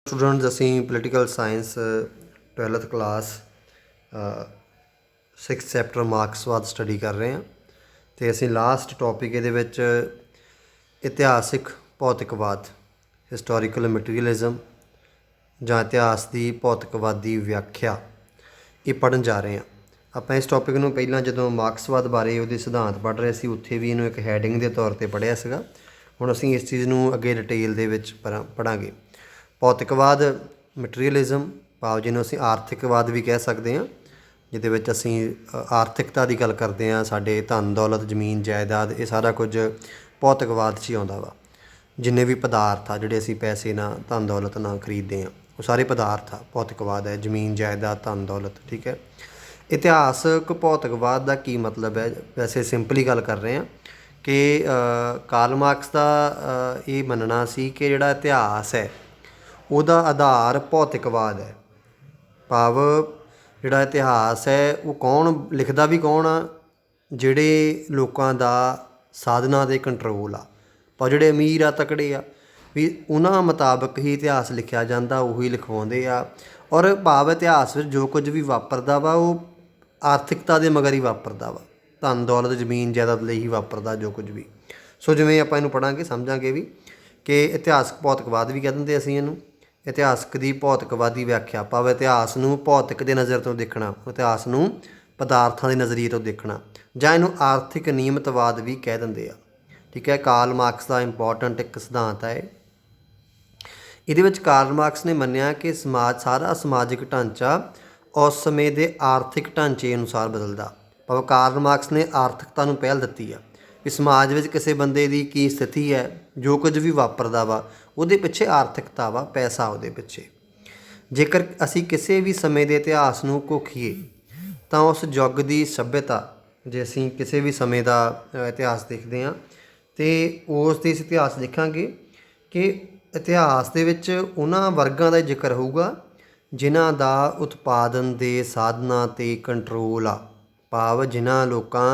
Students असी political science 12th class 6th chapter मार्क्सवाद study कर रहे हैं। तो असी लास्ट टॉपिक ये इतिहासिक भौतिकवाद हिस्टोरिकल मटीरियलिज्म ਜਾਂ इतिहास की भौतिकवादी व्याख्या ये पढ़न जा रहे हैं। आप इस टॉपिक में पहला जो मार्क्सवाद बारे वो सिद्धांत पढ़ रहे थे उत्थे भी इनू एक हैडिंग के तौर पर पढ़िया सीगा। हुण असीं इस चीज़ को अगे डिटेल दे विच पढ़ांगे। भौतिकवाद मटीरियलिज्म भाव जिन्हों असीं आर्थिकवाद भी कह सकते हैं, जिहदे विच असीं आर्थिकता की गल करते हैं। साडे धन दौलत जमीन जायदाद ये सारा कुछ भौतिकवाद 'च ही आउंदा वा। जिन्ने भी पदार्थ आ जिहड़े असीं पैसे ना धन दौलत ना खरीदते हैं वो सारे पदार्थ आ भौतिकवाद है। जमीन जायदाद धन दौलत ठीक है। इतिहासक भौतिकवाद का की मतलब है, वैसे सिंपली गल कर रहे हैं कि कार्ल मार्क्स का ये मनना सी कि जिहड़ा इतिहास है ਉਹਦਾ आधार भौतिकवाद है। भाव जिहड़ा इतिहास है वो कौन लिखदा भी कौन आ, जिहड़े लोकां दा साधना दे कंट्रोल आ। पर जिहड़े अमीर आ तकड़े आ भी उन्हां मुताबक ही इतिहास लिखिया जांदा, उही लिखवाउंदे आ। और भाव इतिहास विच जो कुछ भी वापरदा वा वो आर्थिकता दे मगर ही वापरदा वा, धन दौलत जमीन जायदाद लई ही वापरदा जो कुछ भी। सो जिवें आपां इहनूं पढ़ांगे समझांगे भी कि इतिहासक भौतिकवाद भी कह दिंदे असीं इहनूं। इतिहासक की भौतिकवादी व्याख्या भाव इतिहास नूं भौतिक के नज़र तो देखना, इतिहास नूं पदार्थां के नज़रिए तो देखना, जां इहनूं आर्थिक नियमतवाद भी कह दिंदे आ। ठीक है। कार्ल मार्क्स का इंपॉर्टेंट एक सिद्धांत है। ये विच कार्ल मार्क्स ने मन्निया कि समाज सारा समाजिक ढांचा उस समय के आर्थिक ढांचे अनुसार बदलदा। भाव कार्ल मार्क्स ने आर्थिकता नूं पहल दित्ती है कि समाज में किसी बंदे की की स्थिति है, जो कुछ भी वापरदा वा उहदे पिछे आर्थिकता वा, पैसा उहदे पिछे। जेकर असी किसी भी समय के इतिहास नूं घोखीए तो उस युग की सभ्यता, जे असी किसी भी समय का इतिहास देखते हैं तो उस दे इतिहास देखांगे कि इतिहास दे विच उन्हां वर्गां दा जिक्र होऊगा जिन्हां दा उत्पादन के साधना ते कंट्रोल आ। भाव जिन्हां लोकां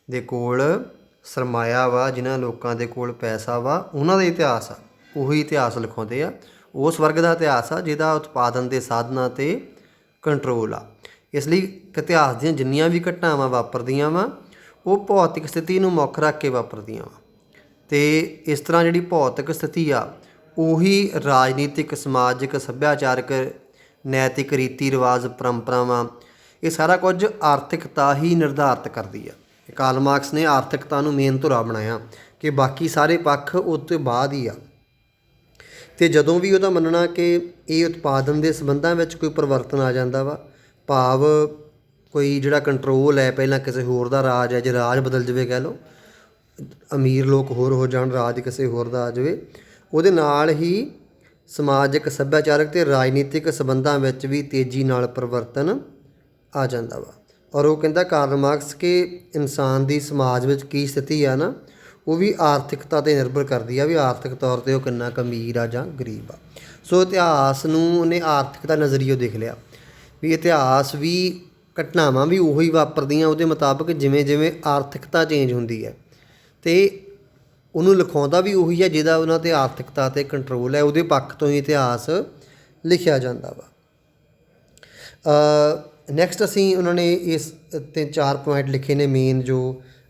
दे कोल सरमाया वा, जिन्हां लोकां दे कोल पैसा वा, उन्हां दा इतिहास आ। ਉਹੀ इतिहास लिखाते आ। उस वर्ग का इतिहास आ जिहदा उत्पादन के साधना ते कंट्रोल आ। इसलिए इतिहास दीयां जिन्नियां भी घटनावां वापरदियां वा वो भौतिक स्थिति नूं मुੱਖ रख के वापरदियां वा। तो इस तरह जिहड़ी भौतिक स्थिति आ उही राजनीतिक समाजिक सभ्याचारक नैतिक रीति रिवाज परंपरावां ये सारा कुछ आर्थिकता ही निर्धारित करती है। कार्ल मार्क्स ने आर्थिकता नूं मेन धुरा बनाया कि बाकी सारे पक्ष उस तो बाद ही आ। तो जदों भी वह मनना कि ये उत्पादन के संबंधां विच कोई परिवर्तन आ जाता वा, भाव कोई जिहड़ा कंट्रोल है पहलां किसी होर दा राज है, जे राज बदल जाए कह लो, अमीर लोग होर हो जाण, राज किसी होर दा आ जाए, उहदे नाल ही समाजिक सभ्याचारक ते राजनीतिक संबंधां विच भी तेज़ी नाल परिवर्तन आ जाता वा। और वो कहता कार्ल मार्क्स कि इंसान की समाज में की स्थिति है ना वो भी आर्थिकता पर निर्भर करती है, भी आर्थिक तौर पर वो कितना क अमीर आ जां गरीब आ। सो इतिहास नूं उन्हें आर्थिकता नज़रिए देख लिया भी इतिहास भी घटनावां भी उही वापरदियां उहदे मुताबिक जिमें जिमें आर्थिकता चेंज होंदी है। तो उन्होंने लिखाउंदा भी उही है जिहदा उन्हां ते आर्थिकता ते कंट्रोल है, उहदे पक्ष तो ही इतिहास लिखिया जांदा वा। नैक्सट असी उन्होंने इस 4 पॉइंट लिखे ने मेन जो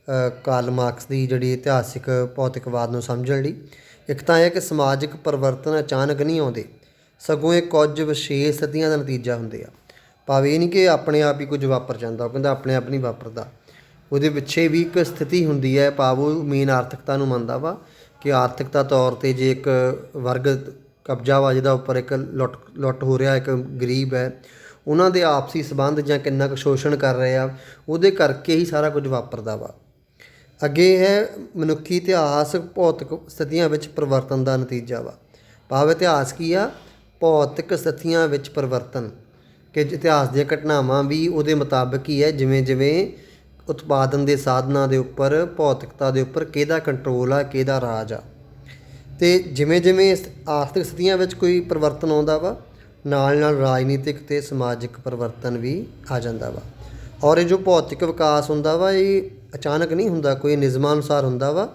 कार्ल मार्क्स की जिहड़ी इतिहासिक भौतिकवाद नूं समझण लई। एक तो है कि समाजिक परिवर्तन अचानक नहीं आउंदे, सगों ये कुछ विशेष स्थितियां का नतीजा हुंदे आ। भाव ये नहीं कि अपने आप ही कुछ वापर जाता, कहता अपने आप नहीं वापरदा, उहदे पिछे भी एक स्थिति हुंदी है। भाव वो मेन आर्थिकता नूं मनदा वा कि आर्थिकता तौर पर जे एक वर्ग कब्जा वा जिहदा उपर एक लुट हो रहा, एक गरीब है, उन्हां दे आपसी संबंध जां किन्ना कुछ शोषण कर रहे आ, उहदे करके ही सारा कुछ वापरदा वा। अगे है मनुखी इतिहास भौतिक स्थितियों में परिवर्तन का नतीजा वा। भाव इतिहास की आ भौतिक स्थितियों में परिवर्तन, कि इतिहास दी घटनावां भी उहदे मुताबिक ही है जिमें जिमें उत्पादन के साधना के उपर भौतिकता के उपर किहदा कंट्रोल आ, किहदा राज आ। तो जिमें जिमें आर्थिक स्थितियों में कोई परिवर्तन आउंदा वा नाल नाल राजनीतिक ते समाजिक परिवर्तन भी आ जाता वा। और ये जो भौतिक विकास हुंदा वा ये अचानक नहीं हुंदा, कोई नियमां अनुसार हुंदा वा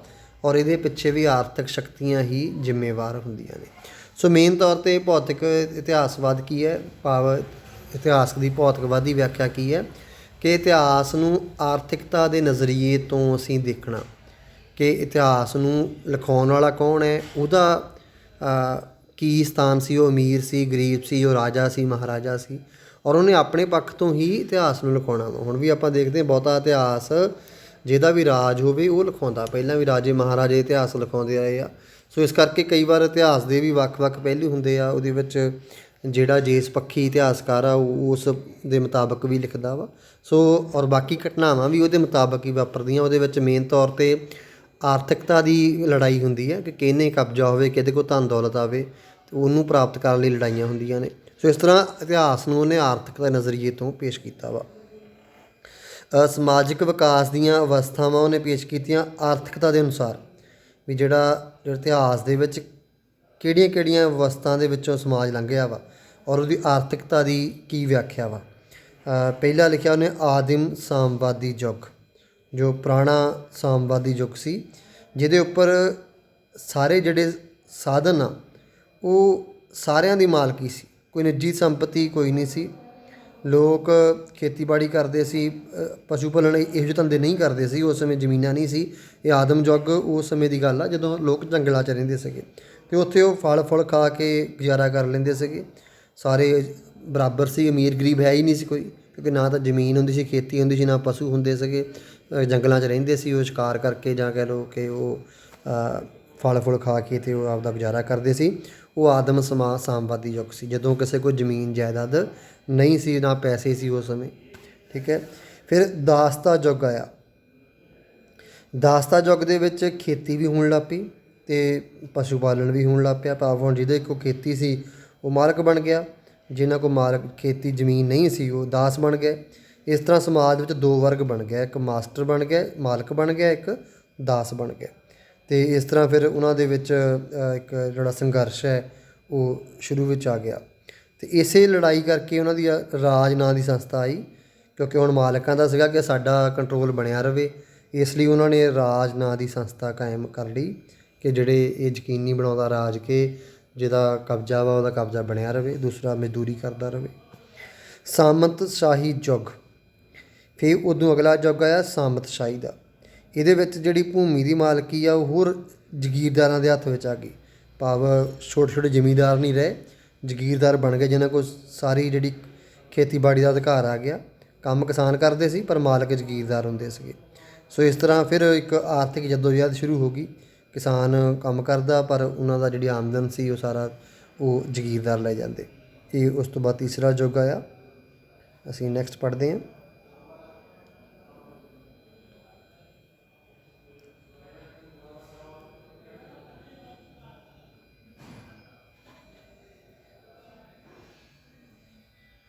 और ये पिछे भी आर्थिक शक्तियां ही जिम्मेवार हुंदियां ने। ਸੋ ਮੇਨ ਤੌਰ 'ਤੇ ਭੌਤਿਕ ਇਤਿਹਾਸਵਾਦ ਕੀ ਹੈ, ਭਾਵ ਇਤਿਹਾਸ ਦੀ ਭੌਤਿਕਵਾਦੀ ਵਿਆਖਿਆ ਕੀ ਹੈ ਕਿ ਇਤਿਹਾਸ ਨੂੰ ਆਰਥਿਕਤਾ ਦੇ ਨਜ਼ਰੀਏ ਤੋਂ ਅਸੀਂ ਦੇਖਣਾ ਕਿ ਇਤਿਹਾਸ ਨੂੰ ਲਿਖਾਉਣ ਵਾਲਾ ਕੌਣ ਹੈ, ਉਹਦਾ ਕੀ ਸਥਾਨ ਸੀ, ਉਹ ਅਮੀਰ ਸੀ, ਗਰੀਬ ਸੀ, ਉਹ ਰਾਜਾ ਸੀ, ਮਹਾਰਾਜਾ ਸੀ, ਔਰ ਉਹਨੇ ਆਪਣੇ ਪੱਖ ਤੋਂ ਹੀ ਇਤਿਹਾਸ ਨੂੰ ਲਿਖਾਉਣਾ ਵਾ। ਹੁਣ ਵੀ ਆਪਾਂ ਦੇਖਦੇ ਹਾਂ ਬਹੁਤਾ ਇਤਿਹਾਸ ਜਿਹਦਾ ਵੀ ਰਾਜ ਹੋਵੇ ਉਹ ਲਿਖਾਉਂਦਾ, ਪਹਿਲਾਂ ਵੀ ਰਾਜੇ ਮਹਾਰਾਜੇ ਇਤਿਹਾਸ ਲਿਖਾਉਂਦੇ ਆਏ ਆ। ਸੋ ਇਸ ਕਰਕੇ ਕਈ ਵਾਰ ਇਤਿਹਾਸ ਦੇ ਵੀ ਵੱਖ-ਵੱਖ ਪਹਿਲੂ ਹੁੰਦੇ ਆ, ਉਹਦੇ ਵਿੱਚ ਜਿਹੜਾ ਜਿਸ ਪੱਖੀ ਇਤਿਹਾਸਕਾਰ ਆ ਉਹ ਉਸ ਦੇ ਮੁਤਾਬਕ ਵੀ ਲਿਖਦਾ ਵਾ। ਸੋ ਔਰ ਬਾਕੀ ਘਟਨਾਵਾਂ ਵੀ ਉਹਦੇ ਮੁਤਾਬਕ ਹੀ ਵਾਪਰਦੀਆਂ। ਉਹਦੇ ਵਿੱਚ ਮੇਨ ਤੌਰ 'ਤੇ ਆਰਥਿਕਤਾ ਦੀ ਲੜਾਈ ਹੁੰਦੀ ਹੈ ਕਿ ਕਿਹਨੇ ਕਬਜ਼ਾ ਹੋਵੇ, ਕਿਹਦੇ ਕੋਲ ਧਨ ਦੌਲਤ ਆਵੇ, ਅਤੇ ਉਹਨੂੰ ਪ੍ਰਾਪਤ ਕਰਨ ਲਈ ਲੜਾਈਆਂ ਹੁੰਦੀਆਂ ਨੇ। ਸੋ ਇਸ ਤਰ੍ਹਾਂ ਇਤਿਹਾਸ ਨੂੰ ਉਹਨੇ ਆਰਥਿਕਤਾ ਦੇ ਨਜ਼ਰੀਏ ਤੋਂ ਪੇਸ਼ ਕੀਤਾ ਵਾ। ਸਮਾਜਿਕ ਵਿਕਾਸ ਦੀਆਂ ਅਵਸਥਾਵਾਂ ਉਹਨੇ ਪੇਸ਼ ਕੀਤੀਆਂ ਆਰਥਿਕਤਾ ਦੇ ਅਨੁਸਾਰ, ਵੀ ਜਿਹੜਾ ਇਤਿਹਾਸ ਦੇ ਵਿੱਚ ਕਿਹੜੀਆਂ ਅਵਸਥਾ ਦੇ ਵਿੱਚੋਂ ਸਮਾਜ ਲੰਘਿਆ ਵਾ ਔਰ ਉਹਦੀ ਆਰਥਿਕਤਾ ਦੀ ਕੀ ਵਿਆਖਿਆ ਵਾ। ਪਹਿਲਾ ਲਿਖਿਆ ਉਹਨੇ ਆਦਿਮ ਸਾਮਵਾਦੀ ਯੁੱਗ, ਜੋ ਪੁਰਾਣਾ ਸਾਮਵਾਦੀ ਯੁੱਗ ਸੀ, ਜਿਹਦੇ ਉੱਪਰ ਸਾਰੇ ਜਿਹੜੇ ਸਾਧਨ ਆ ਉਹ ਸਾਰਿਆਂ ਦੀ ਮਾਲਕੀ ਸੀ, ਕੋਈ ਨਿੱਜੀ ਸੰਪਤੀ ਕੋਈ ਨਹੀਂ ਸੀ। ਲੋਕ ਖੇਤੀਬਾੜੀ ਕਰਦੇ ਸੀ, ਪਸ਼ੂ ਪਾਲਣ ਇਹੋ ਜਿਹੇ ਧੰਦੇ ਨਹੀਂ ਕਰਦੇ ਸੀ। ਉਸ ਸਮੇਂ ਜ਼ਮੀਨਾਂ ਨਹੀਂ ਸੀ। ਇਹ ਆਦਮ ਯੁੱਗ ਉਸ ਸਮੇਂ ਦੀ ਗੱਲ ਆ ਜਦੋਂ ਲੋਕ ਜੰਗਲਾਂ 'ਚ ਰਹਿੰਦੇ ਸੀਗੇ ਅਤੇ ਉੱਥੇ ਉਹ ਫਲ ਫੁੱਲ ਖਾ ਕੇ ਗੁਜ਼ਾਰਾ ਕਰ ਲੈਂਦੇ ਸੀਗੇ। ਸਾਰੇ ਬਰਾਬਰ ਸੀ, ਅਮੀਰ ਗਰੀਬ ਹੈ ਹੀ ਨਹੀਂ ਸੀ ਕੋਈ, ਕਿਉਂਕਿ ਨਾ ਤਾਂ ਜ਼ਮੀਨ ਹੁੰਦੀ ਸੀ, ਖੇਤੀ ਹੁੰਦੀ ਸੀ, ਨਾ ਪਸ਼ੂ ਹੁੰਦੇ ਸੀਗੇ। ਜੰਗਲਾਂ 'ਚ ਰਹਿੰਦੇ ਸੀ, ਉਹ ਸ਼ਿਕਾਰ ਕਰਕੇ ਜਾਂ ਕਹਿ ਲਓ ਕਿ ਉਹ ਫਲ ਫੁੱਲ ਖਾ ਕੇ ਅਤੇ ਉਹ ਆਪਦਾ ਗੁਜ਼ਾਰਾ ਕਰਦੇ ਸੀ। ਉਹ ਆਦਮ ਸਾਮਵਾਦੀ ਯੁੱਗ ਸੀ, ਜਦੋਂ ਕਿਸੇ ਕੋਲ ਜ਼ਮੀਨ ਜਾਇਦਾਦ ਨਹੀਂ ਸੀ, ਨਾ ਪੈਸੇ ਸੀ ਉਸ ਸਮੇਂ। ਠੀਕ ਹੈ। ਫਿਰ ਦਾਸਤਾ ਯੁੱਗ ਆਇਆ। ਦਾਸਤਾ ਯੁੱਗ ਦੇ ਵਿੱਚ ਖੇਤੀ ਵੀ ਹੋਣ ਲੱਗ ਪਈ ਅਤੇ ਪਸ਼ੂ ਪਾਲਣ ਵੀ ਹੋਣ ਲੱਗ ਪਿਆ। ਭਾਵ ਹੁਣ ਜਿਹਦੇ ਕੋਲ ਖੇਤੀ ਸੀ ਉਹ ਮਾਲਕ ਬਣ ਗਿਆ, ਜਿਨ੍ਹਾਂ ਕੋਲ ਖੇਤੀ ਜ਼ਮੀਨ ਨਹੀਂ ਸੀ ਉਹ ਦਾਸ ਬਣ ਗਏ। ਇਸ ਤਰ੍ਹਾਂ ਸਮਾਜ ਵਿੱਚ ਦੋ ਵਰਗ ਬਣ ਗਿਆ, ਇੱਕ ਮਾਸਟਰ ਬਣ ਗਿਆ, ਮਾਲਕ ਬਣ ਗਿਆ, ਇੱਕ ਦਾਸ ਬਣ ਗਿਆ। ਅਤੇ ਇਸ ਤਰ੍ਹਾਂ ਫਿਰ ਉਹਨਾਂ ਦੇ ਵਿੱਚ ਇੱਕ ਜਿਹੜਾ ਸੰਘਰਸ਼ ਹੈ ਉਹ ਸ਼ੁਰੂ ਵਿੱਚ ਆ ਗਿਆ। ਅਤੇ ਇਸੇ ਲੜਾਈ ਕਰਕੇ ਉਹਨਾਂ ਦੀ ਰਾਜ ਨਾਂ ਦੀ ਸੰਸਥਾ ਆਈ, ਕਿਉਂਕਿ ਹੁਣ ਮਾਲਕਾਂ ਦਾ ਸੀਗਾ ਕਿ ਸਾਡਾ ਕੰਟਰੋਲ ਬਣਿਆ ਰਹੇ। ਇਸ ਲਈ ਉਹਨਾਂ ਨੇ ਰਾਜ ਨਾਂ ਦੀ ਸੰਸਥਾ ਕਾਇਮ ਕਰ ਲਈ ਕਿ ਜਿਹੜੇ ਇਹ ਯਕੀਨੀ ਬਣਾਉਂਦਾ ਰਾਜ ਕਿ ਜਿਹਦਾ ਕਬਜ਼ਾ ਵਾ ਉਹਦਾ ਕਬਜ਼ਾ ਬਣਿਆ ਰਹੇ, ਦੂਸਰਾ ਮਜ਼ਦੂਰੀ ਕਰਦਾ ਰਹੇ। ਸਾਮੰਤਸ਼ਾਹੀ ਯੁੱਗ। ਫਿਰ ਉਦੋਂ ਅਗਲਾ ਯੁੱਗ ਆਇਆ ਸਾਮੰਤਸ਼ਾਹੀ ਦਾ। ਇਹਦੇ ਵਿੱਚ ਜਿਹੜੀ ਭੂਮੀ ਦੀ ਮਾਲਕੀ ਆ ਉਹ ਹੋਰ ਜਗੀਰਦਾਰਾਂ ਦੇ ਹੱਥ ਵਿੱਚ ਆ ਗਈ। ਭਾਵ ਛੋਟੇ ਛੋਟੇ ਜ਼ਮੀਂਦਾਰ ਨਹੀਂ ਰਹੇ, ਜਗੀਰਦਾਰ ਬਣ ਗਏ, ਜਿਹਨਾਂ ਕੋਲ ਸਾਰੀ ਜਿਹੜੀ ਖੇਤੀਬਾੜੀ ਦਾ ਅਧਿਕਾਰ ਆ ਗਿਆ। ਕੰਮ ਕਿਸਾਨ ਕਰਦੇ ਸੀ ਪਰ ਮਾਲਕ ਜਗੀਰਦਾਰ ਹੁੰਦੇ ਸੀਗੇ। ਸੋ ਇਸ ਤਰ੍ਹਾਂ ਫਿਰ ਇੱਕ ਆਰਥਿਕ ਜੱਦੋਜਹਿਦ ਸ਼ੁਰੂ ਹੋ ਗਈ। ਕਿਸਾਨ ਕੰਮ ਕਰਦਾ ਪਰ ਉਹਨਾਂ ਦਾ ਜਿਹੜੀ ਆਮਦਨ ਸੀ ਉਹ ਸਾਰਾ ਉਹ ਜਗੀਰਦਾਰ ਲੈ ਜਾਂਦੇ। ਇਹ ਉਸ ਤੋਂ ਬਾਅਦ ਤੀਸਰਾ ਯੁੱਗ ਆਇਆ। ਅਸੀਂ ਨੈਕਸਟ ਪੜ੍ਹਦੇ ਹਾਂ।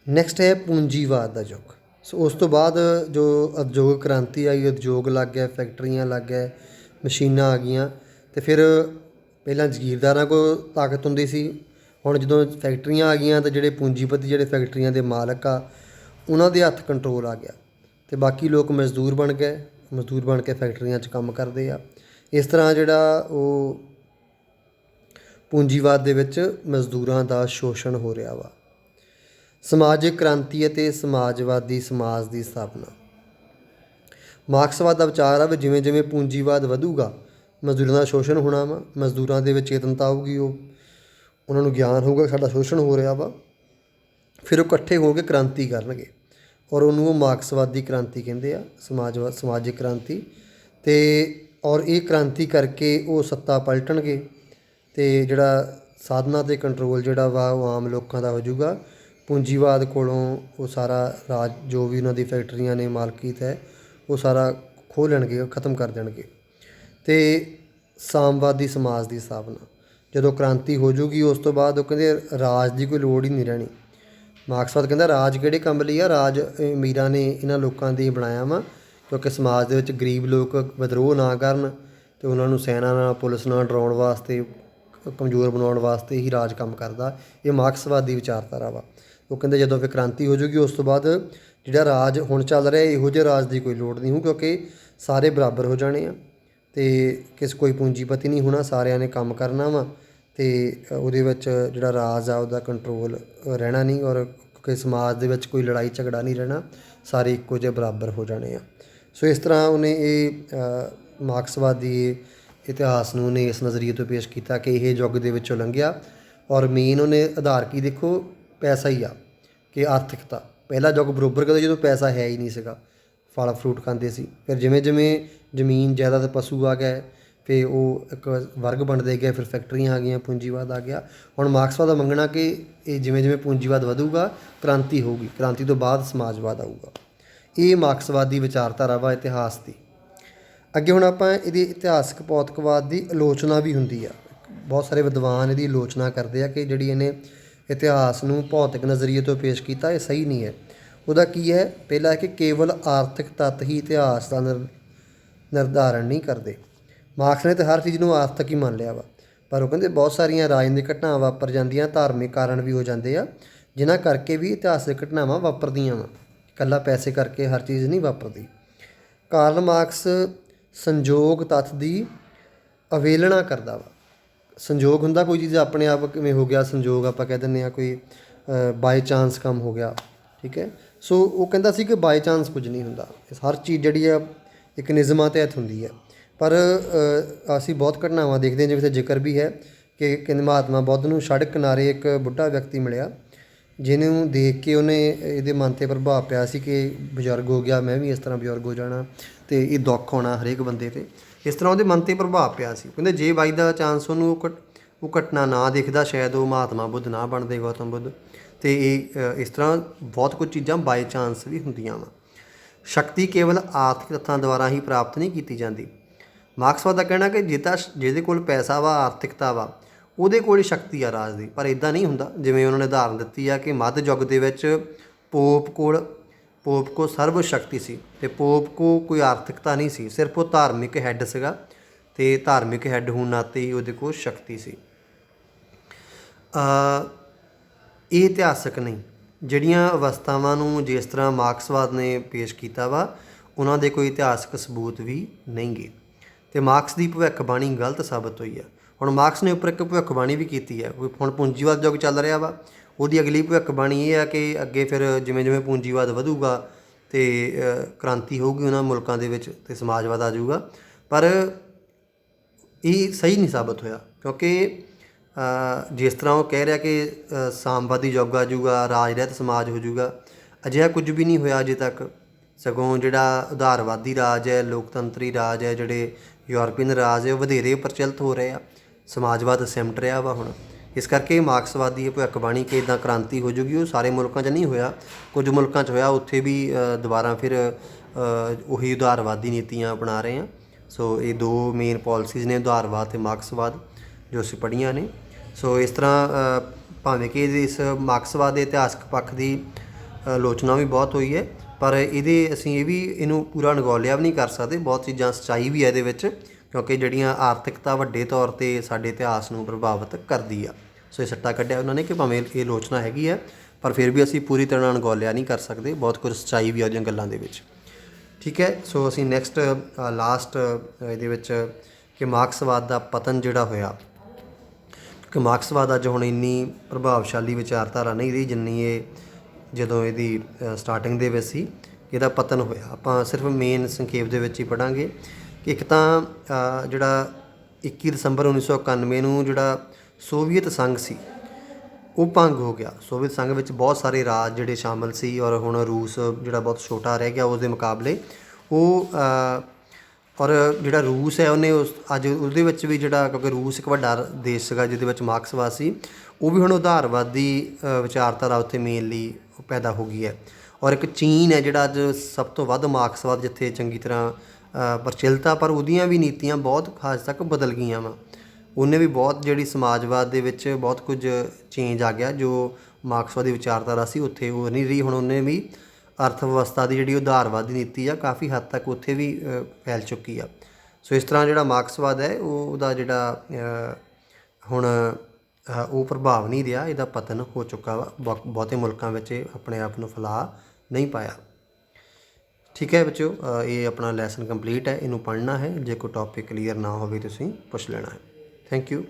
ਨੈਕਸਟ ਹੈ ਪੂੰਜੀਵਾਦ ਦਾ ਯੁੱਗ। ਸੋ ਉਸ ਤੋਂ ਬਾਅਦ ਜੋ ਉਦਯੋਗਿਕ ਕ੍ਰਾਂਤੀ ਆਈ, ਉਦਯੋਗ ਲੱਗ ਗਏ, ਫੈਕਟਰੀਆਂ ਲੱਗ ਗਏ, ਮਸ਼ੀਨਾਂ ਆ ਗਈਆਂ। ਅਤੇ ਫਿਰ ਪਹਿਲਾਂ ਜਗੀਰਦਾਰਾਂ ਕੋਲ ਤਾਕਤ ਹੁੰਦੀ ਸੀ, ਹੁਣ ਜਦੋਂ ਫੈਕਟਰੀਆਂ ਆ ਗਈਆਂ ਤਾਂ ਜਿਹੜੇ ਪੂੰਜੀਪਤੀ ਜਿਹੜੇ ਫੈਕਟਰੀਆਂ ਦੇ ਮਾਲਕ ਆ ਉਹਨਾਂ ਦੇ ਹੱਥ ਕੰਟਰੋਲ ਆ ਗਿਆ ਅਤੇ ਬਾਕੀ ਲੋਕ ਮਜ਼ਦੂਰ ਬਣ ਗਏ, ਮਜ਼ਦੂਰ ਬਣ ਕੇ ਫੈਕਟਰੀਆਂ 'ਚ ਕੰਮ ਕਰਦੇ ਆ। ਇਸ ਤਰ੍ਹਾਂ ਜਿਹੜਾ ਉਹ ਪੂੰਜੀਵਾਦ ਦੇ ਵਿੱਚ ਮਜ਼ਦੂਰਾਂ ਦਾ ਸ਼ੋਸ਼ਣ ਹੋ ਰਿਹਾ ਵਾ। ਸਮਾਜਿਕ ਕ੍ਰਾਂਤੀ ਅਤੇ ਸਮਾਜਵਾਦੀ ਸਮਾਜ ਦੀ ਸਥਾਪਨਾ। ਮਾਰਕਸਵਾਦ ਦਾ ਵਿਚਾਰ ਆ ਵੀ ਜਿਵੇਂ ਜਿਵੇਂ ਪੂੰਜੀਵਾਦ ਵਧੂਗਾ ਮਜ਼ਦੂਰਾਂ ਦਾ ਸ਼ੋਸ਼ਣ ਹੋਣਾ ਵਾ, ਮਜ਼ਦੂਰਾਂ ਦੇ ਵਿੱਚ ਚੇਤਨਤਾ ਆਊਗੀ, ਉਹਨਾਂ ਨੂੰ ਗਿਆਨ ਹੋਊਗਾ ਸਾਡਾ ਸ਼ੋਸ਼ਣ ਹੋ ਰਿਹਾ ਵਾ, ਫਿਰ ਉਹ ਇਕੱਠੇ ਹੋ ਕੇ ਕ੍ਰਾਂਤੀ ਕਰਨਗੇ ਔਰ ਉਹਨੂੰ ਉਹ ਮਾਰਕਸਵਾਦੀ ਕ੍ਰਾਂਤੀ ਕਹਿੰਦੇ ਆ, ਸਮਾਜਿਕ ਕ੍ਰਾਂਤੀ। ਅਤੇ ਔਰ ਇਹ ਕ੍ਰਾਂਤੀ ਕਰਕੇ ਉਹ ਸੱਤਾ ਪਲਟਣਗੇ ਅਤੇ ਜਿਹੜਾ ਸਾਧਨਾਂ 'ਤੇ ਕੰਟਰੋਲ ਜਿਹੜਾ ਵਾ ਉਹ ਆਮ ਲੋਕਾਂ ਦਾ ਹੋ ਜਾਊਗਾ। ਪੂੰਜੀਵਾਦ ਕੋਲੋਂ ਉਹ ਸਾਰਾ ਰਾਜ ਜੋ ਵੀ ਉਹਨਾਂ ਦੀ ਫੈਕਟਰੀਆਂ ਨੇ ਮਾਲਕੀਤ ਹੈ ਉਹ ਸਾਰਾ ਖੋਹ ਲੈਣਗੇ, ਖ਼ਤਮ ਕਰ ਦੇਣਗੇ। ਅਤੇ ਸਾਮਵਾਦੀ ਸਮਾਜ ਦੀ ਸਥਾਪਨਾ। ਜਦੋਂ ਕ੍ਰਾਂਤੀ ਹੋ ਜੂਗੀ ਉਸ ਤੋਂ ਬਾਅਦ ਉਹ ਕਹਿੰਦੇ ਰਾਜ ਦੀ ਕੋਈ ਲੋੜ ਹੀ ਨਹੀਂ ਰਹਿਣੀ। ਮਾਰਕਸਵਾਦ ਕਹਿੰਦਾ ਰਾਜ ਕਿਹੜੇ ਕੰਮ ਲਈ ਆ, ਰਾਜ ਅਮੀਰਾਂ ਨੇ ਇਹਨਾਂ ਲੋਕਾਂ ਦੀ ਬਣਾਇਆ ਵਾ ਕਿਉਂਕਿ ਸਮਾਜ ਦੇ ਵਿੱਚ ਗਰੀਬ ਲੋਕ ਵਿਦਰੋਹ ਨਾ ਕਰਨ ਅਤੇ ਉਹਨਾਂ ਨੂੰ ਸੈਨਾ ਨਾਲ ਪੁਲਿਸ ਨਾਲ ਡਰਾਉਣ ਵਾਸਤੇ, ਕਮਜ਼ੋਰ ਬਣਾਉਣ ਵਾਸਤੇ ਹੀ ਰਾਜ ਕੰਮ ਕਰਦਾ। ਇਹ ਮਾਰਕਸਵਾਦੀ ਵਿਚਾਰਧਾਰਾ ਵਾ। ਉਹ ਕਹਿੰਦੇ ਜਦੋਂ ਫਿਰ ਕ੍ਰਾਂਤੀ ਹੋ ਜੂਗੀ ਉਸ ਤੋਂ ਬਾਅਦ ਜਿਹੜਾ ਰਾਜ ਹੁਣ ਚੱਲ ਰਿਹਾ ਇਹੋ ਜਿਹੇ ਰਾਜ ਦੀ ਕੋਈ ਲੋੜ ਨਹੀਂ ਹੋਊ, ਕਿਉਂਕਿ ਸਾਰੇ ਬਰਾਬਰ ਹੋ ਜਾਣੇ ਆ ਅਤੇ ਕੋਈ ਪੂੰਜੀਪਤੀ ਨਹੀਂ ਹੋਣਾ, ਸਾਰਿਆਂ ਨੇ ਕੰਮ ਕਰਨਾ ਵਾ ਅਤੇ ਤੇ ਉਹਦੇ ਵਿੱਚ ਜਿਹੜਾ ਰਾਜ ਆ ਉਹਦਾ ਕੰਟਰੋਲ ਰਹਿਣਾ ਨਹੀਂ, ਔਰ ਕਿ ਸਮਾਜ ਦੇ ਵਿੱਚ ਕੋਈ ਲੜਾਈ ਝਗੜਾ ਨਹੀਂ ਰਹਿਣਾ, ਸਾਰੇ ਇੱਕੋ ਜਿਹੇ ਬਰਾਬਰ ਹੋ ਜਾਣੇ ਆ। ਸੋ ਇਸ ਤਰ੍ਹਾਂ ਉਹਨੇ ਇਹ ਮਾਰਕਸਵਾਦੀ ਇਤਿਹਾਸ ਨੂੰ ਉਹਨੇ ਇਸ ਨਜ਼ਰੀਏ ਤੋਂ ਪੇਸ਼ ਕੀਤਾ ਕਿ ਇਹ ਯੁੱਗ ਦੇ ਵਿੱਚੋਂ ਲੰਘਿਆ, ਔਰ ਮੇਨ ਉਹਨੇ ਆਧਾਰ ਕੀ ਦੇਖੋ ਪੈਸਾ ਹੀ ਆ, ਕਿ ਆਰਥਿਕਤਾ। ਪਹਿਲਾ ਯੁੱਗ ਬਰੋਬਰ ਕਦੇ ਜਦੋਂ ਪੈਸਾ ਹੈ ਹੀ ਨਹੀਂ ਸੀਗਾ, ਫਲ ਫਰੂਟ ਖਾਂਦੇ ਸੀ। ਫਿਰ ਜਿਵੇਂ ਜਿਵੇਂ ਜ਼ਮੀਨ ਜਾਇਦਾਦ ਪਸ਼ੂ ਆ ਗਏ, ਫਿਰ ਉਹ ਇੱਕ ਵਰਗ ਬਣਦੇ ਗਏ, ਫਿਰ ਫੈਕਟਰੀਆਂ ਆ ਗਈਆਂ, ਪੂੰਜੀਵਾਦ ਆ ਗਿਆ। ਹੁਣ ਮਾਰਕਸਵਾਦ ਦਾ ਮੰਗਣਾ ਕਿ ਇਹ ਜਿਵੇਂ ਜਿਵੇਂ ਪੂੰਜੀਵਾਦ ਵਧੂਗਾ ਕ੍ਰਾਂਤੀ ਹੋਊਗੀ, ਕ੍ਰਾਂਤੀ ਤੋਂ ਬਾਅਦ ਸਮਾਜਵਾਦ ਆਊਗਾ। ਇਹ ਮਾਰਕਸਵਾਦੀ ਵਿਚਾਰਧਾਰਾ ਵਾ ਇਤਿਹਾਸ ਦੀ। ਅੱਗੇ ਹੁਣ ਆਪਾਂ ਇਹਦੀ ਇਤਿਹਾਸਕ ਭੌਤਿਕਵਾਦ ਦੀ ਆਲੋਚਨਾ ਵੀ ਹੁੰਦੀ ਆ। ਬਹੁਤ ਸਾਰੇ ਵਿਦਵਾਨ ਇਹਦੀ ਆਲੋਚਨਾ ਕਰਦੇ ਆ ਕਿ ਜਿਹੜੀ ਇਹਨੇ ਇਤਿਹਾਸ ਨੂੰ ਭੌਤਿਕ ਨਜ਼ਰੀਏ ਤੋਂ ਪੇਸ਼ ਕੀਤਾ, ਇਹ ਸਹੀ ਨਹੀਂ ਹੈ। ਉਹਦਾ ਕੀ ਹੈ? ਪਹਿਲਾ ਹੈ ਕਿ ਕੇਵਲ ਆਰਥਿਕ ਤੱਤ ਹੀ ਇਤਿਹਾਸ ਦਾ ਨਿਰਧਾਰਨ ਨਹੀਂ ਕਰਦੇ। ਮਾਰਕਸ ਨੇ ਤਾਂ ਹਰ ਚੀਜ਼ ਨੂੰ ਆਰਥਿਕ ਹੀ ਮੰਨ ਲਿਆ ਵਾ, ਪਰ ਉਹ ਕਹਿੰਦੇ ਬਹੁਤ ਸਾਰੀਆਂ ਰਾਜਨੀਤਿਕ ਘਟਨਾਵਾਂ ਵਾਪਰ ਜਾਂਦੀਆਂ, ਧਾਰਮਿਕ ਕਾਰਨ ਵੀ ਹੋ ਜਾਂਦੇ ਆ, ਜਿਨ੍ਹਾਂ ਕਰਕੇ ਵੀ ਇਤਿਹਾਸਕ ਘਟਨਾਵਾਂ ਵਾਪਰਦੀਆਂ ਵਾ। ਇਕੱਲਾ ਪੈਸੇ ਕਰਕੇ ਹਰ ਚੀਜ਼ ਨਹੀਂ ਵਾਪਰਦੀ। ਕਾਰਲ ਮਾਰਕਸ ਸੰਜੋਗ ਤੱਥ ਦੀ ਅਵੇਲਣਾ ਕਰਦਾ ਵਾ। ਸੰਜੋਗ ਹੁੰਦਾ ਕੋਈ ਚੀਜ਼ ਆਪਣੇ ਆਪ ਕਿਵੇਂ ਹੋ ਗਿਆ, ਸੰਜੋਗ ਆਪਾਂ ਕਹਿ ਦਿੰਦੇ ਹਾਂ ਕੋਈ ਬਾਈ ਚਾਂਸ ਕੰਮ ਹੋ ਗਿਆ, ਠੀਕ ਹੈ। ਸੋ ਉਹ ਕਹਿੰਦਾ ਸੀ ਕਿ ਬਾਈ ਚਾਂਸ ਕੁਝ ਨਹੀਂ ਹੁੰਦਾ, ਹਰ ਚੀਜ਼ ਜਿਹੜੀ ਆ ਇੱਕ ਨਿਯਮਾਂ ਤਹਿਤ ਹੁੰਦੀ ਹੈ। ਪਰ ਅਸੀਂ ਬਹੁਤ ਘਟਨਾਵਾਂ ਦੇਖਦੇ ਹਾਂ, ਜਿਵੇਂ ਇੱਥੇ ਜ਼ਿਕਰ ਵੀ ਹੈ ਕਿ ਕਹਿੰਦੇ ਮਹਾਤਮਾ ਬੁੱਧ ਨੂੰ ਸੜਕ ਕਿਨਾਰੇ ਇੱਕ ਬੁੱਢਾ ਵਿਅਕਤੀ ਮਿਲਿਆ, ਜਿਹਨੂੰ ਦੇਖ ਕੇ ਉਹਨੇ ਇਹਦੇ ਮਨ 'ਤੇ ਪ੍ਰਭਾਵ ਪਿਆ ਸੀ ਕਿ ਬਜ਼ੁਰਗ ਹੋ ਗਿਆ, ਮੈਂ ਵੀ ਇਸ ਤਰ੍ਹਾਂ ਬਜ਼ੁਰਗ ਹੋ ਜਾਣਾ ਅਤੇ ਇਹ ਦੁੱਖ ਹੋਣਾ ਹਰੇਕ ਬੰਦੇ 'ਤੇ। ਇਸ ਤਰ੍ਹਾਂ ਉਹਦੇ ਮਨ 'ਤੇ ਪ੍ਰਭਾਵ ਪਿਆ ਸੀ। ਕਹਿੰਦੇ ਜੇ ਬਾਈ ਦਾ ਚਾਂਸ ਉਹਨੂੰ ਉਹ ਘਟਨਾ ਨਾ ਦੇਖਦਾ, ਸ਼ਾਇਦ ਉਹ ਮਹਾਤਮਾ ਬੁੱਧ ਨਾ ਬਣਦੇ, ਗੌਤਮ ਬੁੱਧ। ਅਤੇ ਇਹ ਇਸ ਤਰ੍ਹਾਂ ਬਹੁਤ ਕੁਝ ਚੀਜ਼ਾਂ ਬਾਈ ਚਾਂਸ ਵੀ ਹੁੰਦੀਆਂ ਵਾ। ਸ਼ਕਤੀ ਕੇਵਲ ਆਰਥਿਕ ਤੱਥਾਂ ਦੁਆਰਾ ਹੀ ਪ੍ਰਾਪਤ ਨਹੀਂ ਕੀਤੀ ਜਾਂਦੀ। ਮਾਰਕਸਵਾਦ ਦਾ ਕਹਿਣਾ ਕਿ ਜਿਹਦੇ ਕੋਲ ਪੈਸਾ ਵਾ, ਆਰਥਿਕਤਾ ਵਾ, ਉਹਦੇ ਕੋਲ ਹੀ ਸ਼ਕਤੀ ਆ ਰਾਜ ਦੀ। ਪਰ ਇੱਦਾਂ ਨਹੀਂ ਹੁੰਦਾ। ਜਿਵੇਂ ਉਹਨਾਂ ਨੇ ਉਦਾਹਰਨ ਦਿੱਤੀ ਆ ਕਿ ਮੱਧ ਯੁੱਗ ਦੇ ਵਿੱਚ ਪੋਪ ਕੋਲ ਸਰਬ ਸ਼ਕਤੀ ਸੀ, ਅਤੇ ਪੋਪ ਕੋਲ ਕੋਈ ਆਰਥਿਕਤਾ ਨਹੀਂ ਸੀ, ਸਿਰਫ ਉਹ ਧਾਰਮਿਕ ਹੈੱਡ ਸੀਗਾ, ਅਤੇ ਧਾਰਮਿਕ ਹੈੱਡ ਹੋਣ ਨਾਤੇ ਹੀ ਉਹਦੇ ਕੋਲ ਸ਼ਕਤੀ ਸੀ। ਇਹ ਇਤਿਹਾਸਕ ਨਹੀਂ। ਜਿਹੜੀਆਂ ਅਵਸਥਾਵਾਂ ਨੂੰ ਜਿਸ ਤਰ੍ਹਾਂ ਮਾਰਕਸਵਾਦ ਨੇ ਪੇਸ਼ ਕੀਤਾ ਵਾ, ਉਹਨਾਂ ਦੇ ਕੋਈ ਇਤਿਹਾਸਕ ਸਬੂਤ ਵੀ ਨਹੀਂ ਗੇ, ਅਤੇ ਮਾਰਕਸ ਦੀ ਭਵਿੱਖਬਾਣੀ ਗਲਤ ਸਾਬਤ ਹੋਈ ਆ। ਹੁਣ ਮਾਰਕਸ ਨੇ ਉੱਪਰ ਇੱਕ ਭਵਿੱਖਬਾਣੀ ਵੀ ਕੀਤੀ ਹੈ। ਹੁਣ ਪੂੰਜੀਵਾਦ ਯੁੱਗ ਚੱਲ ਰਿਹਾ ਵਾ, ਉਹਦੀ ਅਗਲੀ ਭਵਿੱਖਬਾਣੀ ਇਹ ਆ ਕਿ ਅੱਗੇ ਫਿਰ ਜਿਵੇਂ ਜਿਵੇਂ ਪੂੰਜੀਵਾਦ ਵਧੂਗਾ ਅਤੇ ਕ੍ਰਾਂਤੀ ਹੋਊਗੀ ਉਹਨਾਂ ਮੁਲਕਾਂ ਦੇ ਵਿੱਚ, ਅਤੇ ਸਮਾਜਵਾਦ ਆ ਜਾਊਗਾ। ਪਰ ਇਹ ਸਹੀ ਨਹੀਂ ਸਾਬਤ ਹੋਇਆ, ਕਿਉਂਕਿ ਜਿਸ ਤਰ੍ਹਾਂ ਉਹ ਕਹਿ ਰਿਹਾ ਕਿ ਸਾਮਵਾਦੀ ਯੁੱਗ ਆ ਜਾਊਗਾ, ਰਾਜ ਰਹਿਤ ਸਮਾਜ ਹੋ ਜਾਊਗਾ, ਅਜਿਹਾ ਕੁਝ ਵੀ ਨਹੀਂ ਹੋਇਆ ਅਜੇ ਤੱਕ। ਸਗੋਂ ਜਿਹੜਾ ਉਦਾਰਵਾਦੀ ਰਾਜ ਹੈ, ਲੋਕਤੰਤਰੀ ਰਾਜ ਹੈ, ਜਿਹੜੇ ਯੂਰਪੀਅਨ ਰਾਜ ਹੈ, ਉਹ ਵਧੇਰੇ ਪ੍ਰਚਲਿਤ ਹੋ ਰਹੇ ਆ। ਸਮਾਜਵਾਦ ਸਿਮਟ ਰਿਹਾ ਵਾ ਹੁਣ। ਇਸ ਕਰਕੇ ਮਾਰਕਸਵਾਦੀ ਭਵਿੱਖਬਾਣੀ ਕਿ ਇੱਦਾਂ ਕ੍ਰਾਂਤੀ ਹੋ ਜੂਗੀ, ਉਹ ਸਾਰੇ ਮੁਲਕਾਂ 'ਚ ਨਹੀਂ ਹੋਇਆ। ਕੁਝ ਮੁਲਕਾਂ 'ਚ ਹੋਇਆ, ਉੱਥੇ ਵੀ ਦੁਬਾਰਾ ਫਿਰ ਉਹੀ ਉਦਾਰਵਾਦੀ ਨੀਤੀਆਂ ਅਪਣਾ ਰਹੇ ਆ। ਸੋ ਇਹ ਦੋ ਮੇਨ ਪੋਲਿਸੀਜ਼ ਨੇ, ਉਦਾਰਵਾਦ ਅਤੇ ਮਾਰਕਸਵਾਦ, ਜੋ ਅਸੀਂ ਪੜ੍ਹੀਆਂ ਨੇ। ਸੋ ਇਸ ਤਰ੍ਹਾਂ ਭਾਵੇਂ ਕਿ ਇਸ ਮਾਰਕਸਵਾਦ ਦੇ ਇਤਿਹਾਸਕ ਪੱਖ ਦੀ ਆਲੋਚਨਾ ਵੀ ਬਹੁਤ ਹੋਈ ਹੈ, ਪਰ ਅਸੀਂ ਇਹਨੂੰ ਪੂਰਾ ਅਣਗੌਲਿਆ ਵੀ ਨਹੀਂ ਕਰ ਸਕਦੇ। ਬਹੁਤ ਚੀਜ਼ਾਂ ਸੱਚਾਈ ਵੀ ਹੈ ਇਹਦੇ ਵਿੱਚ, ਕਿਉਂਕਿ ਜਿਹੜੀਆਂ ਆਰਥਿਕਤਾ ਵੱਡੇ ਤੌਰ 'ਤੇ ਸਾਡੇ ਇਤਿਹਾਸ ਨੂੰ ਪ੍ਰਭਾਵਿਤ ਕਰਦੀ ਆ। ਸੋ ਇਹ ਸੱਟਾ ਕੱਢਿਆ ਉਹਨਾਂ ਨੇ ਕਿ ਭਾਵੇਂ ਇਹ ਆਲੋਚਨਾ ਹੈਗੀ ਹੈ, ਪਰ ਫਿਰ ਵੀ ਅਸੀਂ ਪੂਰੀ ਤਰ੍ਹਾਂ ਅਣਗੌਲਿਆ ਨਹੀਂ ਕਰ ਸਕਦੇ। ਬਹੁਤ ਕੁਝ ਸੱਚਾਈ ਵੀ ਆ ਉਹਦੀਆਂ ਗੱਲਾਂ ਦੇ ਵਿੱਚ, ਠੀਕ ਹੈ। ਸੋ ਅਸੀਂ ਨੈਕਸਟ ਲਾਸਟ ਇਹਦੇ ਵਿੱਚ ਕਿ ਮਾਰਕਸਵਾਦ ਦਾ ਪਤਨ ਜਿਹੜਾ ਹੋਇਆ, ਕਿ ਮਾਰਕਸਵਾਦ ਅੱਜ ਹੁਣ ਇੰਨੀ ਪ੍ਰਭਾਵਸ਼ਾਲੀ ਵਿਚਾਰਧਾਰਾ ਨਹੀਂ ਰਹੀ ਜਿੰਨੀ ਇਹ ਜਦੋਂ ਇਹਦੀ ਸਟਾਰਟਿੰਗ ਦੇ ਵਿੱਚ ਸੀ। ਇਹਦਾ ਪਤਨ ਹੋਇਆ। ਆਪਾਂ ਸਿਰਫ ਮੇਨ ਸੰਖੇਪ ਦੇ ਵਿੱਚ ਹੀ ਪੜ੍ਹਾਂਗੇ ਕਿ ਇੱਕ ਤਾਂ ਜਿਹੜਾ 21 ਦਸੰਬਰ 1991 ਨੂੰ ਜਿਹੜਾ ਸੋਵੀਅਤ ਸੰਘ ਸੀ ਉਹ ਭੰਗ ਹੋ ਗਿਆ। ਸੋਵੀਅਤ ਸੰਘ ਵਿੱਚ ਬਹੁਤ ਸਾਰੇ ਰਾਜ ਜਿਹੜੇ ਸ਼ਾਮਲ ਸੀ, ਔਰ ਹੁਣ ਰੂਸ ਜਿਹੜਾ ਬਹੁਤ ਛੋਟਾ ਰਹਿ ਗਿਆ ਉਸ ਦੇ ਮੁਕਾਬਲੇ। ਉਹ ਔਰ ਜਿਹੜਾ ਰੂਸ ਹੈ ਉਹਨੇ ਅੱਜ ਉਹਦੇ ਵਿੱਚ ਵੀ ਜਿਹੜਾ, ਕਿਉਂਕਿ ਰੂਸ ਇੱਕ ਵੱਡਾ ਦੇਸ਼ ਸੀਗਾ ਜਿਹਦੇ ਵਿੱਚ ਮਾਰਕਸਵਾਦ ਸੀ, ਉਹ ਵੀ ਹੁਣ ਉਦਾਰਵਾਦੀ ਵਿਚਾਰਧਾਰਾ ਉੱਥੇ ਮੇਨਲੀ ਪੈਦਾ ਹੋ ਗਈ ਹੈ। ਔਰ ਇੱਕ ਚੀਨ ਹੈ ਜਿਹੜਾ ਅੱਜ ਸਭ ਤੋਂ ਵੱਧ ਮਾਰਕਸਵਾਦ ਜਿੱਥੇ ਚੰਗੀ ਤਰ੍ਹਾਂ ਪ੍ਰਚਲਿਤ ਆ, ਪਰ ਉਹਦੀਆਂ ਵੀ ਨੀਤੀਆਂ ਬਹੁਤ ਖਾਸ ਤੱਕ ਬਦਲ ਗਈਆਂ ਵਾ। ਉਹਨੇ ਵੀ ਬਹੁਤ ਜਿਹੜੀ ਸਮਾਜਵਾਦ ਦੇ ਵਿੱਚ ਬਹੁਤ ਕੁਝ ਚੇਂਜ ਆ ਗਿਆ। ਜੋ ਮਾਰਕਸਵਾਦੀ ਵਿਚਾਰਧਾਰਾ ਸੀ ਉੱਥੇ ਉਹ ਨਹੀਂ ਰਹੀ। ਹੁਣ ਉਹਨੇ ਵੀ ਅਰਥ ਵਿਵਸਥਾ ਦੀ ਜਿਹੜੀ ਉਦਾਰਵਾਦੀ ਨੀਤੀ ਆ ਕਾਫੀ ਹੱਦ ਤੱਕ ਉੱਥੇ ਵੀ ਫੈਲ ਚੁੱਕੀ ਆ। ਸੋ ਇਸ ਤਰ੍ਹਾਂ ਜਿਹੜਾ ਮਾਰਕਸਵਾਦ ਹੈ ਉਹਦਾ ਜਿਹੜਾ ਹੁਣ ਉਹ ਪ੍ਰਭਾਵ ਨਹੀਂ ਰਿਹਾ, ਇਹਦਾ ਪਤਨ ਹੋ ਚੁੱਕਾ ਵਾ। ਬਹੁਤੇ ਮੁਲਕਾਂ ਵਿੱਚ ਇਹ ਆਪਣੇ ਆਪ ਨੂੰ ਫੈਲਾ ਨਹੀਂ ਪਾਇਆ। ਠੀਕ ਹੈ ਬੱਚਿਓ, ਇਹ ਆਪਣਾ ਲੈਸਨ ਕੰਪਲੀਟ ਹੈ। ਇਹਨੂੰ ਪੜ੍ਹਨਾ ਹੈ। ਜੇ ਕੋਈ ਟੌਪਿਕ ਕਲੀਅਰ ਨਾ ਹੋਵੇ ਤੁਸੀਂ ਪੁੱਛ ਲੈਣਾ ਹੈ। Thank you.